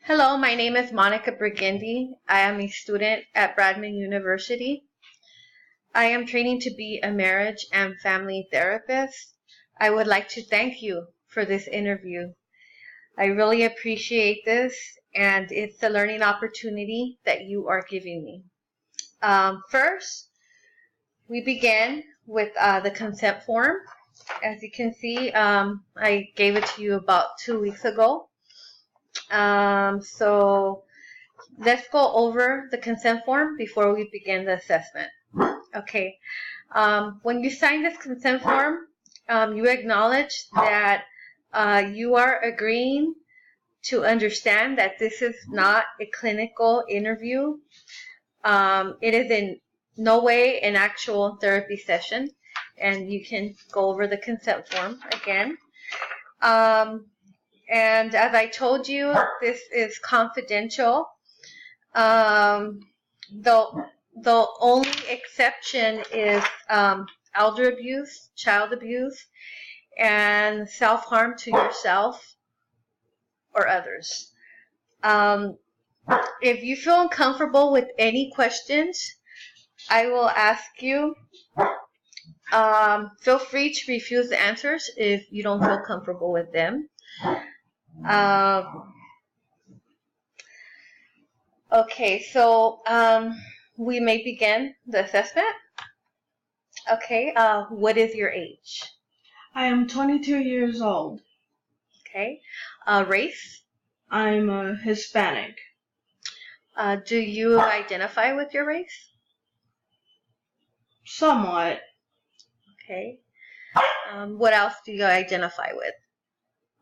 Hello, my name is Monica Brigandy. I am a student at Bradman University. I am training to be a marriage and family therapist. I would like to thank you for this interview. I really appreciate this, and it's a learning opportunity that you are giving me. First, we begin with the consent form. As you can see, I gave it to you about 2 weeks ago. So let's go over the consent form before we begin the assessment. Okay. When you sign this consent form, you acknowledge that you are agreeing to understand that this is not a clinical interview. It is in no way an actual therapy session, and you can go over the consent form again. And as I told you, this is confidential. The only exception is elder abuse, child abuse, and self-harm to yourself or others. If you feel uncomfortable with any questions, I will ask you. Feel free to refuse the answers if you don't feel comfortable with them. Okay, so we may begin the assessment. Okay, what is your age? I am 22 years old. Okay, race? I'm Hispanic. Do you identify with your race? Somewhat. Okay. What else do you identify with?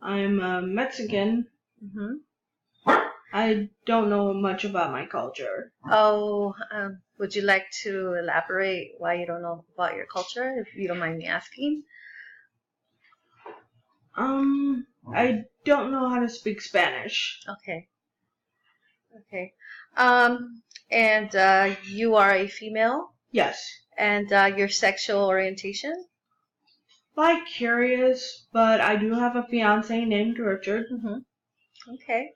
I'm Mexican. Mm-hmm. I don't know much about my culture. Oh, would you like to elaborate why you don't know about your culture, if you don't mind me asking? I don't know how to speak Spanish. Okay. Okay. And you are a female? Yes. And your sexual orientation? Bi-curious, but I do have a fiance named Richard. Mm-hmm. Okay.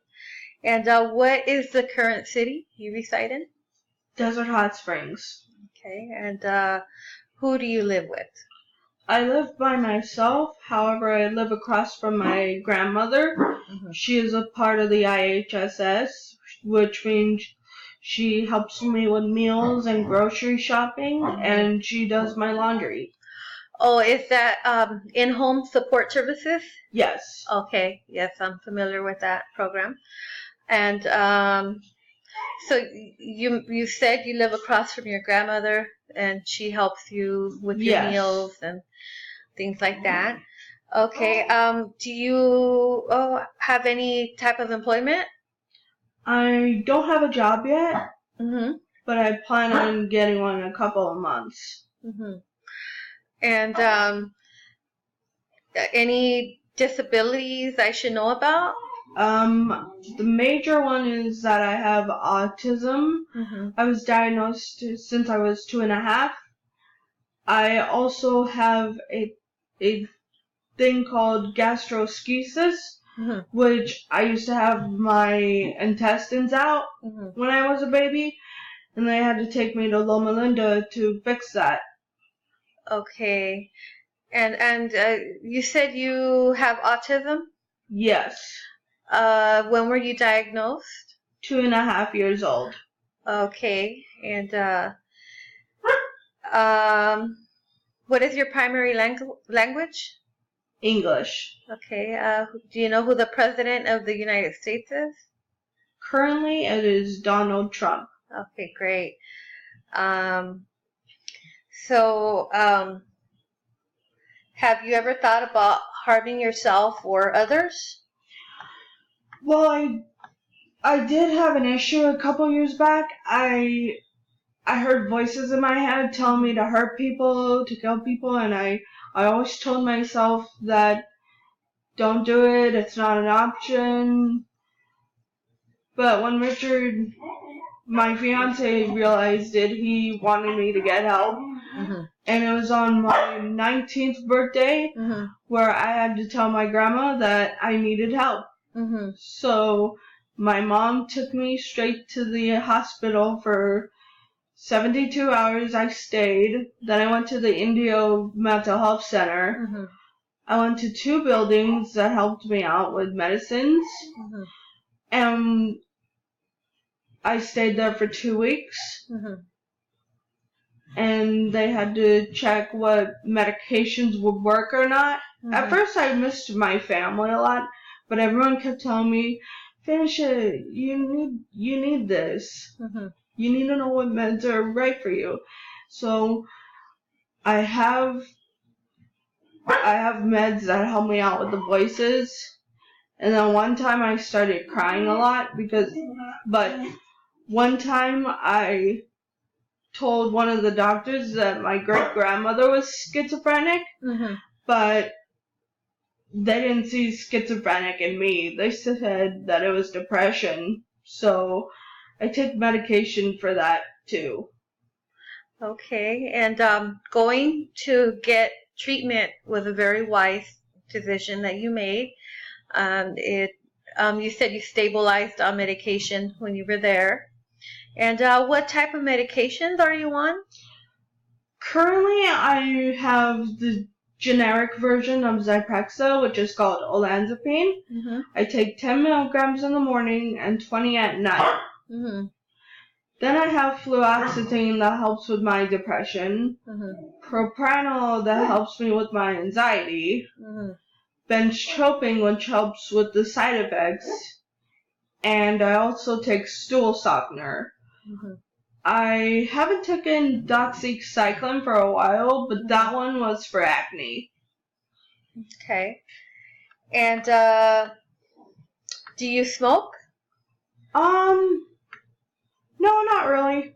And what is the current city you reside in? Desert Hot Springs. Okay. And who do you live with? I live by myself. However, I live across from my grandmother. Mm-hmm. She is a part of the IHSS, which means she helps me with meals and grocery shopping, and she does my laundry. Oh, is that in-home support services? Yes. Okay. Yes, I'm familiar with that program. And so you said you live across from your grandmother, and she helps you with your meals and things like that. Okay. Do you have any type of employment? I don't have a job yet, Mm-hmm. but I plan on getting one in a couple of months. Mm-hmm. And any disabilities I should know about? The major one is that I have autism. Mm-hmm. I was diagnosed since I was 2.5. I also have a thing called gastroschisis, Mm-hmm. which I used to have my intestines out when I was a baby, and they had to take me to Loma Linda to fix that. Okay. And you said you have autism? Yes. When were you diagnosed? 2.5 years old. Okay. And what is your primary language? English. Okay. Do you know who the President of the United States is? Currently, it is Donald Trump. Okay, great. So, have you ever thought about harming yourself or others? Well, I did have an issue a couple years back. I heard voices in my head telling me to hurt people, to kill people, and I always told myself that don't do it, it's not an option. But when Richard, my fiance, realized it, he wanted me to get help. Mm-hmm. And it was on my 19th birthday where I had to tell my grandma that I needed help. Mm-hmm. So My mom took me straight to the hospital for 72 hours. I stayed. Then I went to the Indio Mental Health Center. Mm-hmm. I went to 2 buildings that helped me out with medicines. Mm-hmm. And I stayed there for 2 weeks. Mm-hmm. And they had to check what medications would work or not. At first I missed my family a lot, but everyone kept telling me, finish it, you need this. Mm-hmm. You need to know what meds are right for you. So I have meds that help me out with the voices. And then one time I started crying a lot but one time I told one of the doctors that my great grandmother was schizophrenic, but they didn't see schizophrenic in me. They said that it was depression. So I take medication for that too. Okay, and going to get treatment was a very wise decision that you made. You said you stabilized on medication when you were there. And what type of medications are you on? Currently, I have the generic version of Zyprexa, which is called olanzapine. Mm-hmm. I take 10 milligrams in the morning and 20 at night. Mm-hmm. Then I have fluoxetine that helps with my depression. Mm-hmm. Propranolol that helps me with my anxiety. Mm-hmm. Benztropine, which helps with the side effects. And I also take stool softener. Mm-hmm. I haven't taken doxycycline for a while, but that one was for acne. Okay. And do you smoke? No, not really.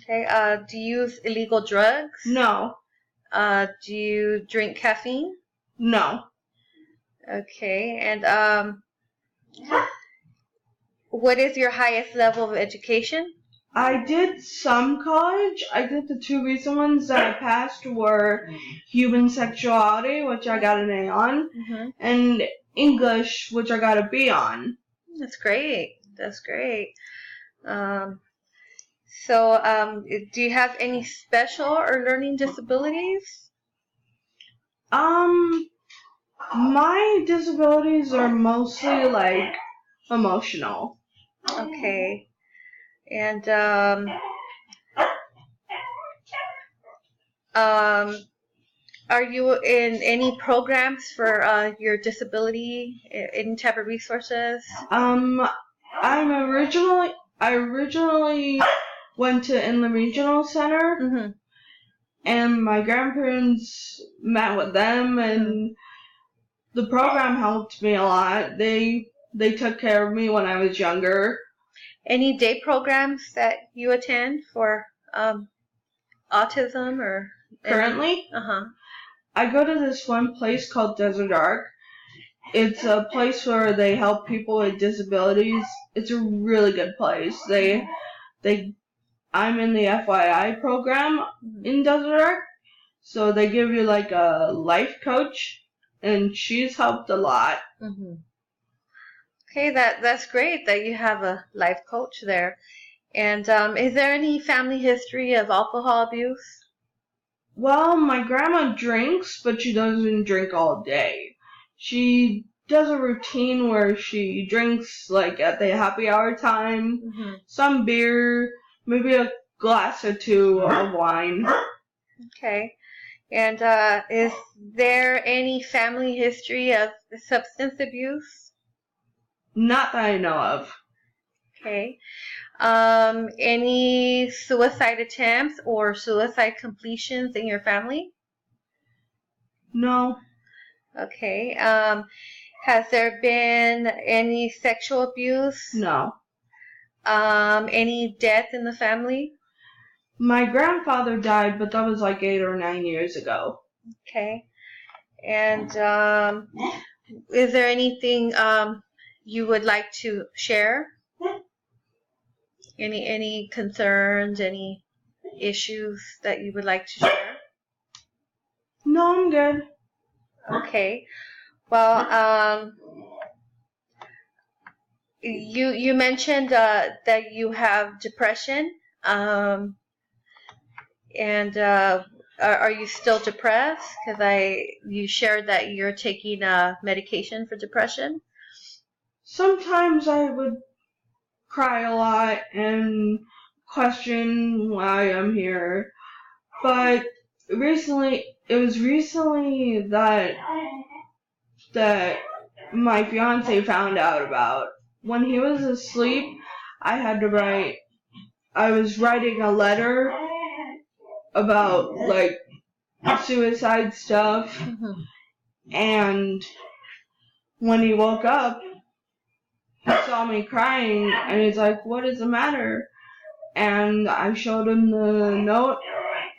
Okay. Do you use illegal drugs? No. Do you drink caffeine? No. Okay. And what is your highest level of education? I did some college. I did the 2 recent ones that I passed were human sexuality, which I got an A on, and English, which I got a B on. That's great. That's great. So, do you have any special or learning disabilities? My disabilities are mostly like emotional. Okay. And are you in any programs for your disability? Any type of resources? I originally went to Inland Regional Center, and my grandparents met with them, and the program helped me a lot. They took care of me when I was younger. Any day programs that you attend for autism or currently? Uh-huh. I go to this one place called Desert Arc. It's a place where they help people with disabilities. It's a really good place. I'm in the FYI program in Desert Arc, so they give you like a life coach, and she's helped a lot. Okay, that's great that you have a life coach there. And is there any family history of alcohol abuse? Well, my grandma drinks, but she doesn't drink all day. She does a routine where she drinks like at the happy hour time, some beer, maybe a glass or 2 of wine. Okay. And is there any family history of substance abuse? Not that I know of. Okay. Any suicide attempts or suicide completions in your family? No. Okay. Has there been any sexual abuse? No. Any death in the family? My grandfather died, but that was like 8 or 9 years ago. Okay. And is there anything you would like to share? Any concerns, any issues that you would like to share? No, I'm good. Okay. Well, You mentioned that you have depression, and are you still depressed? Because you shared that you're taking medication for depression. Sometimes I would cry a lot and question why I'm here. But it was recently that my fiance found out about. When he was asleep, I was writing a letter about like suicide stuff, Mm-hmm. and when he woke up, he saw me crying and he's like, "What is the matter?" And I showed him the note,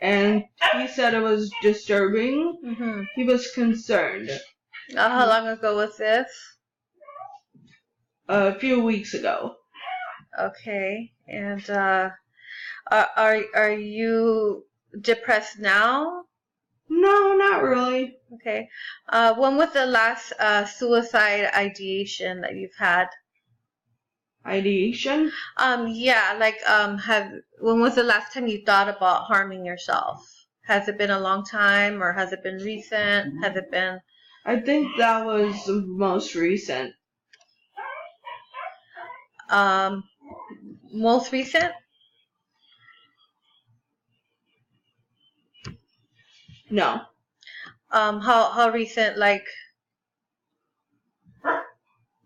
and he said it was disturbing. Mm-hmm. He was concerned. How long ago was this? A few weeks ago. Okay, and are you depressed now? No, not really. Okay. When was the last suicide ideation that you've had? Ideation? Yeah, like when was the last time you thought about harming yourself? Has it been a long time, or has it been recent? Has it been I think that was the most recent. most recent? No. How recent? Like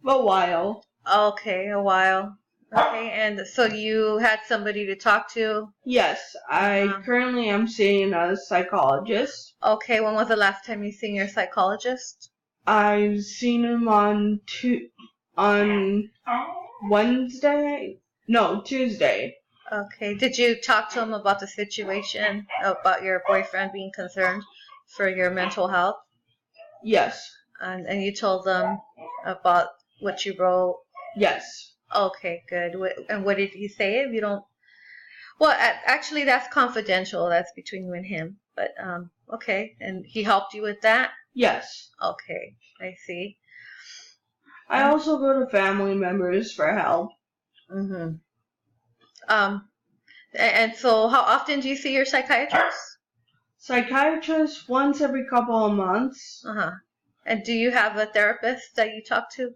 A while. okay, a while. Okay, and so you had somebody to talk to? Yes, I currently am seeing a psychologist. Okay, when was the last time you seen your psychologist? I've seen him on Wednesday. No, Tuesday. Okay, did you talk to him about the situation, about your boyfriend being concerned for your mental health? Yes. And you told them about what you wrote? Yes. Okay, good. And what did he say? If you don't, well, actually, that's confidential. That's between you and him. But okay, and he helped you with that? Yes. Okay, I see. I also go to family members for help. Mm-hmm. And so how often do you see your psychiatrist? Psychiatrist once every couple of months. Uh-huh. And do you have a therapist that you talk to?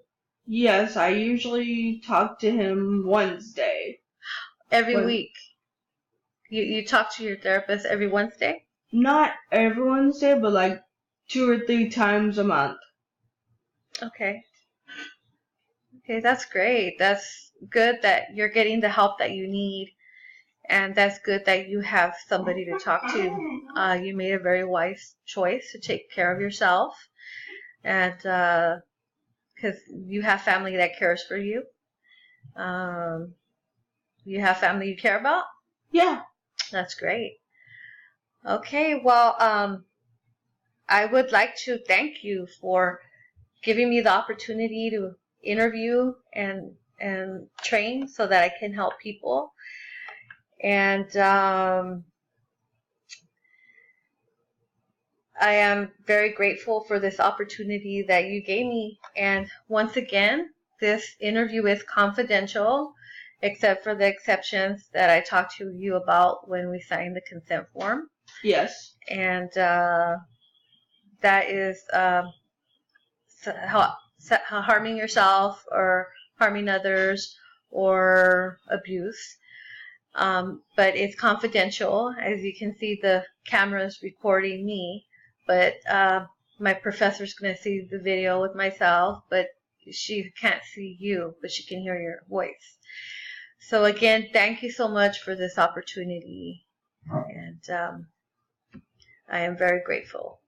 Yes, I usually talk to him Wednesday. Every week? You talk to your therapist every Wednesday? Not every Wednesday, but like 2 or 3 times a month. Okay. Okay, that's great. That's good that you're getting the help that you need. And that's good that you have somebody to talk to. You made a very wise choice to take care of yourself. And because you have family that cares for you. You have family you care about? Yeah. That's great. Okay, well, I would like to thank you for giving me the opportunity to interview and train so that I can help people. And I am very grateful for this opportunity that you gave me. And once again, this interview is confidential, except for the exceptions that I talked to you about when we signed the consent form. Yes. And that is harming yourself or harming others or abuse. But it's confidential. As you can see, the camera is recording me, but my professor's going to see the video with myself, but she can't see you, but she can hear your voice. So again, thank you so much for this opportunity, and I am very grateful.